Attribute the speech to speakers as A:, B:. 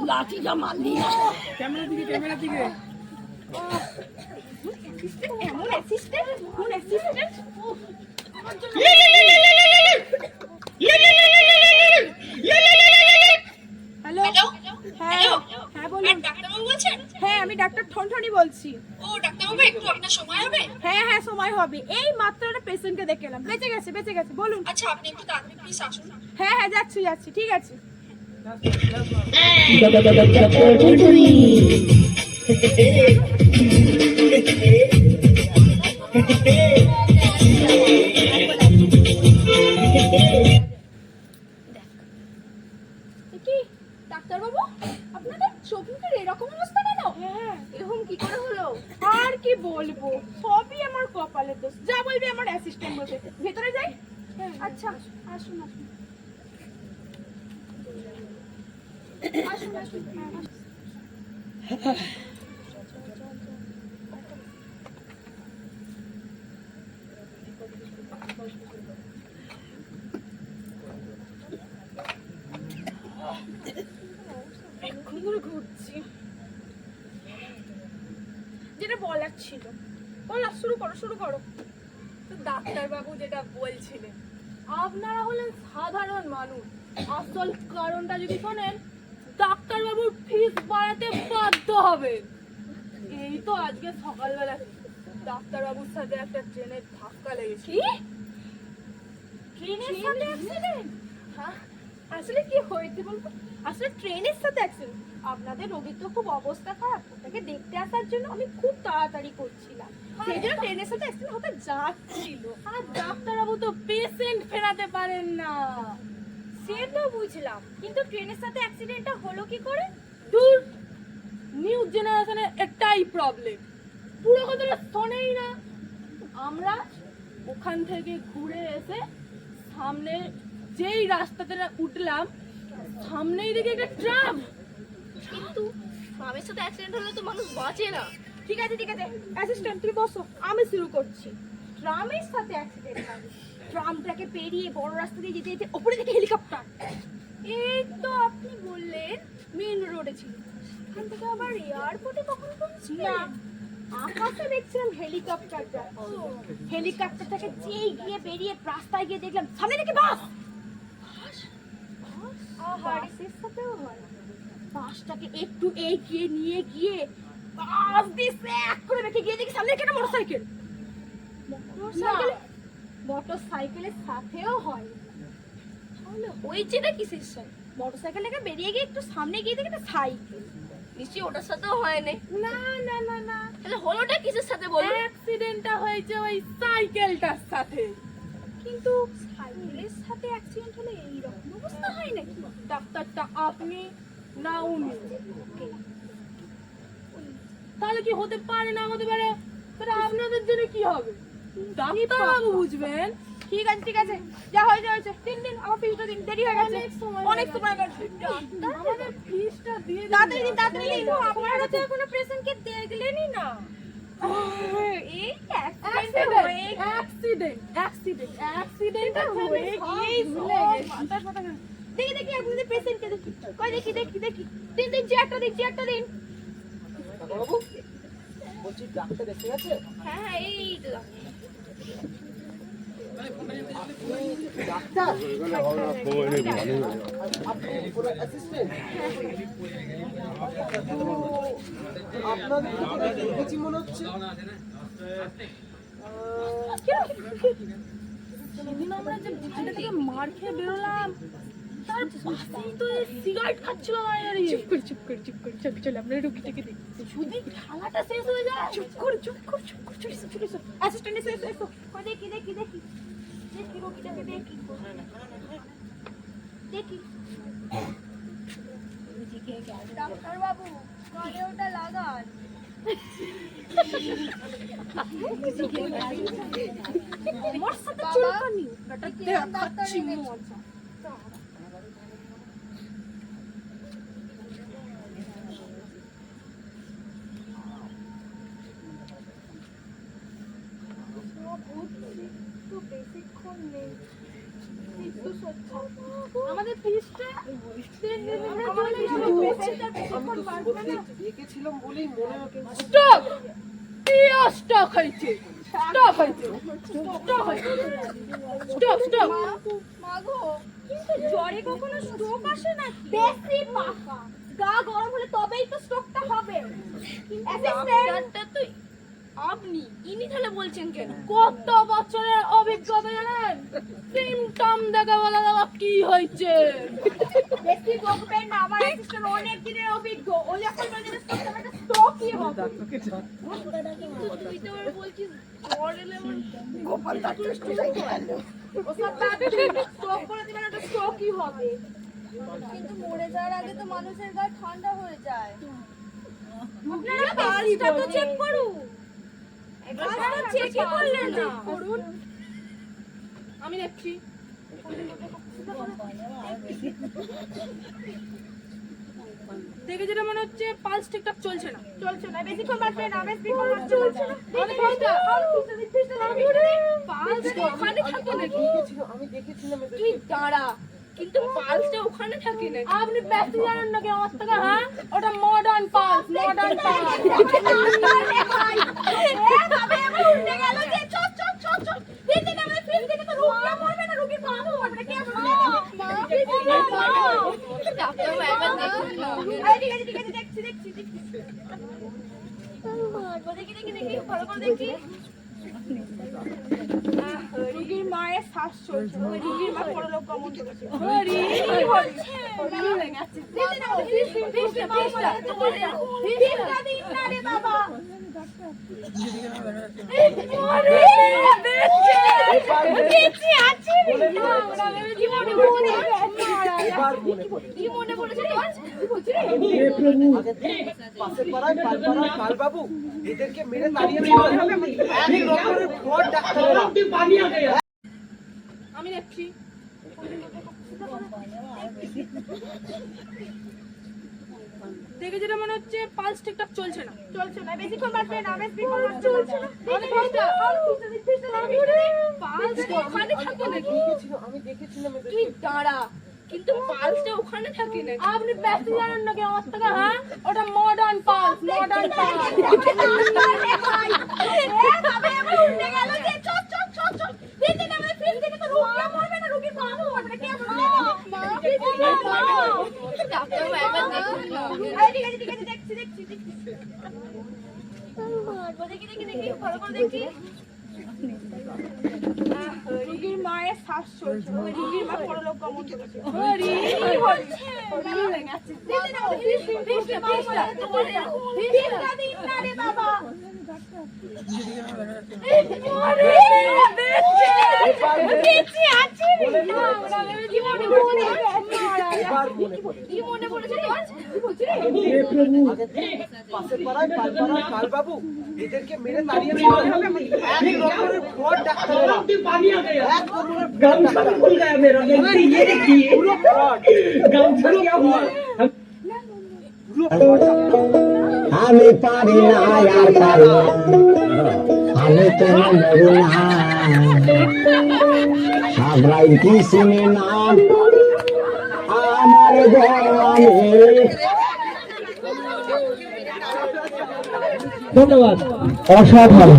A: লাঠিটা মারলি না।
B: ক্যামেরা দিকে
A: এমন অ্যাসিস্ট্যান্ট, কোন অ্যাসিস্ট্যান্ট? হ্যালো হ্যাঁ হ্যাঁ বলুন।
C: ডাক্তারবাবু বলছেন?
A: হ্যাঁ আমি ডাক্তার ঠনঠনি বলছি।
C: ও ডাক্তারবাবু, একটু আপনার সময় হবে?
A: হ্যাঁ হ্যাঁ সময় হবে, এই মাত্র একটা পেশেন্টকে দেখে এলাম, বেঁচে গেছে বলুন।
C: আচ্ছা, আপনি একটু তাড়াতাড়ি প্লিজ আসুন।
A: হ্যাঁ হ্যাঁ যাচ্ছি ঠিক আছে। কি ডাক্তারবাবু, আপনাদের চোখ মুখের এরকম অবস্থা কেন? এরকম কি করে হলো? আর কি বলবো, সবই আমার কপালের দোষ। যা বলবি আমার অ্যাসিস্ট্যান্ট বসে। ভেতরে যাই। আচ্ছা আসুন। ঘুরছি, যেটা বলার ছিল বলা, শুরু করো। তো ডাক্তারবাবু যেটা বলছিলেন, আপনারা হলেন সাধারণ মানুষ, আসল কারণটা যদি শোনেন, ডাক্তারবাবুর ফিস বাড়াতে বাধ্য হবে। এই তো আজকে সকালবেলা ডাক্তারবাবুর সাথে একটা ট্রেনের ধাক্কা লেগেছে। কি ট্রেনের সাথে অ্যাক্সিডেন্ট? হ্যাঁ, আসলে কি হয়েছে বলবো, আসলে ট্রেনের সাথে অ্যাক্সিডেন্ট। আপনাদের রোগীর তো খুব অবস্থা খারাপ, ওটাকে দেখতে আসার জন্য আমি খুব তাড়াতাড়ি করছিলাম, সেই জন্য ট্রেনের সাথে অ্যাক্সিডেন্ট হতে যাচ্ছিল। আর ডাক্তারবাবু তো পেশেন্ট ফেরাতে পারেন না। সে তো বুঝলাম, কিন্তু ট্রেনের সাথে অ্যাক্সিডেন্টটা হলো কি করে? দূর, নিউ জেনারেশনের একটাই প্রবলেম, পুরো কথাটা শোনেই না। আমরা ওখান থেকে ঘুরে এসে সামনে যেই রাস্তাতে উঠলাম, সামনেই দেখি একটা ট্রাম।
C: কিন্তু ট্রামের সাথে অ্যাক্সিডেন্ট হলে তো মানুষ বাঁচে না।
A: ঠিক আছে অ্যাসিস্ট্যান্ট তুমি বসো, আমি শুরু করছি। ট্রামের সাথে অ্যাক্সিডেন্ট হবে, ট্রামটাকে পেরিয়ে বড় রাস্তা দিয়ে যেতে ওপরে দেখে হেলিকপ্টার। এই তো আপনি বললেন মেইন রোডে ছিল, এখান থেকে আবার এয়ারপোর্টে কখন পৌঁছলেন? আকাশে দেখছিলাম হেলিকপ্টারটা, হেলিকপ্টার থেকে যেই গিয়ে বেরিয়ে রাস্তায় গিয়ে দেখলাম সামনে দেখি বাস। বাসের সাথেও হয়, বাসটাকে একটু এগিয়ে নিয়ে গিয়ে বাস দিছে এক করে রেখে গিয়ে দেখি সামনে একটা মোটরসাইকেল। মোটরসাইকেলের সাথেও হয়, তাহলে হয়েছে না কিসের সাথে? মোটরসাইকেল থেকে বেরিয়ে গিয়ে একটু সামনে গিয়ে দেখি একটা সাইকেল।
C: নিশ্চয়ই ওটার সাথেও হয়নি।
A: না
C: তাহলে হলোটা কিসের সাথে বলুন?
A: অ্যাক্সিডেন্টটা হয়েছে ওই সাইকেলটার সাথে। কিন্তু সাইকেলের সাথে অ্যাক্সিডেন্ট হলে এই রকম অবস্থা হয় নাকি? ডাক্তারটা আপনি না উনি? তাহলে কি হতে পারে না হতে পারে, তাহলে আপনাদের জন্য কি হবে? ডাক্তারবাবু বুঝবেন। ঠিক আছে, যা হয়েছে দিন আমার ফিসটা দিন, দেরি হয়ে গেছে, অনেক সময় গেছে। আমাদের ফিসটা দিয়ে তাড়াতাড়ি দিন। আপনারা তো এখনো পেশেন্টকে দেখলেনই না। এই অ্যাক্সিডেন্ট হয়ে গিয়েই ভুলে গেছি। দেখি আপনাদের পেশেন্টকে দেখি, কই দেখি দিন চেয়ারটা দিন।
B: বাবু বলছি ডাক্তার এসে গেছে?
C: হ্যাঁ এই তো
B: ডাক্তার আপনি পুরো অ্যাসিস্ট্যান্ট? আপনাদের দেখেছি মনে হচ্ছে।
A: সেদিন আমরা যে বুঝিটা থেকে মার খেয়ে বেরোলাম, তার পাশেই তো সিগারেট খাচ্ছিল বাইরে। চুপ করে চল আমরা রোগীটাকে দেখি। যদি খেলাটা শেষ হয়ে যায়। চুপ কর অ্যাসিস্ট্যান্ট এসো। কই দেখি রোগীটাকে দেখি। ডাক্তার বাবু কানে ওটা লাগান। আমার সাথে চুলকানি, এটা দেখাচ্ছি মজা। আমাদের আমাদের ফিসটা
B: আমি তো সত্যি দেখেছিলাম বলেই মনে হচ্ছে
A: স্টক স্টক হয়েছে স্টক হয়েছে স্টক হয়েছে স্টক স্টক
C: মাগো
A: কিন্তু জ্বরে কখনো স্ট্রোক আসে না বেশি পাকা গা গরম হলে তবেই তো স্ট্রোকটা হবে
C: ডাক্তারটা তুই আপনি ইনি তাহলে বলছেন কেন?
A: কত বছরের অভিজ্ঞতা জানেন সিমটম দেখে বলা যাবে কি হয়েছে বেশি বকবেন না আমার অ্যাসিস্ট্যান্ট অনেক দিনের অভিজ্ঞ ও যখন বলে যে স্ট্রোকই হবে
C: কিন্তু তুই তো আবার বলছিস জ্বর এলে আমার
A: গোপাল দাদু স্ট্রোক করলো ও সব দাদু স্ট্রোক করে দিবেন ওটা স্ট্রোকই হবে
C: কিন্তু মরে যাওয়ার আগে তো মানুষের গা ঠান্ডা হয়ে যায়।
A: আপনারা পালসটা তো চেক করুন একবার চেকই করলেন না করুন আমি দেখছি দেখে যেটা মনে হচ্ছে পালস ঠিকঠাক চলছে না বেশিক্ষণ বাঁচবে না বেশিক্ষণ চলছে না পালস ওখানে থাকে নাকি
B: আমি দেখেছিলাম
A: তুই দাঁড়া কিন্তু পালসটা ওখানে থাকে না আপনি ব্যস্ত জানেন নাকি আমার থেকে হ্যাঁ ওটা মডার্ন পালস মডার্ন পালস উল্টে গেল যে চট চট চট চট দিদি না মানে ফিল থেকে তো রুগী মরবে না রুগীর মা মরবে না কে
C: ডাক্তার একবার দেখুন না।
A: ঠিক আছে দেখছি
C: দেখি দেখি দেখি ভালো করে দেখি।
A: রুগীর মায়ের শ্বাস চলছে ওই রুগীর মা পরলোক গমন করেছে
C: কি মনে পড়েছে তোর?
B: পাশের পাড়ায় পালপাড়ার কালবাবু এদেরকে মেরে তাড়িয়ে দিল এক রকমের ফ্রড ডাক্তাররা
A: আমি দেখছি দেখে যেটা মনে হচ্ছে পালস ঠিকঠাক চলছে না বেশিক্ষণ বাঁচবে না বেশিক্ষণ চলছে না পালস ওখানে থাকে নাকি
B: আমি দেখেছিলাম
A: তুই দাঁড়া কিন্তু পালসটা ওখানে থাকে না আপনি ব্যস্ত জানেন নাকি আমার থেকে হ্যাঁ ওটা মডার্ন পালস মডার্ন পালস উল্টে গেল যে চট চট চট চট দিদি না মানে ফিল থেকে তো রুগী মরবে না রুগীর মা মরবে না কে
C: ডাক্তার একবার দেখুন না।
A: ঠিক আছে দেখছি
C: দেখি দেখি দেখি ভালো করে দেখি।
A: রুগীর মায়ের শ্বাস চলছে ওই রুগীর মা পরলোক গমন করেছে
C: কি মনে পড়েছে তোর?
B: পাশের পাড়ায় পালপাড়ার কালবাবু এদেরকে মেরে তাড়িয়ে দিল এক রকমের ফ্রড ডাক্তাররা এক রকমের ফ্রড ডাক্তার
D: खुल गया मेरा गलती ये देखिए
B: পুরো ফ্রড
D: गामछा क्या हुआ
E: আমি পারি না আর পারি না আমি তো মরু না সাবরাই কি শুনে না আমার গরমে
D: धन्यवाद
E: অসাধারণ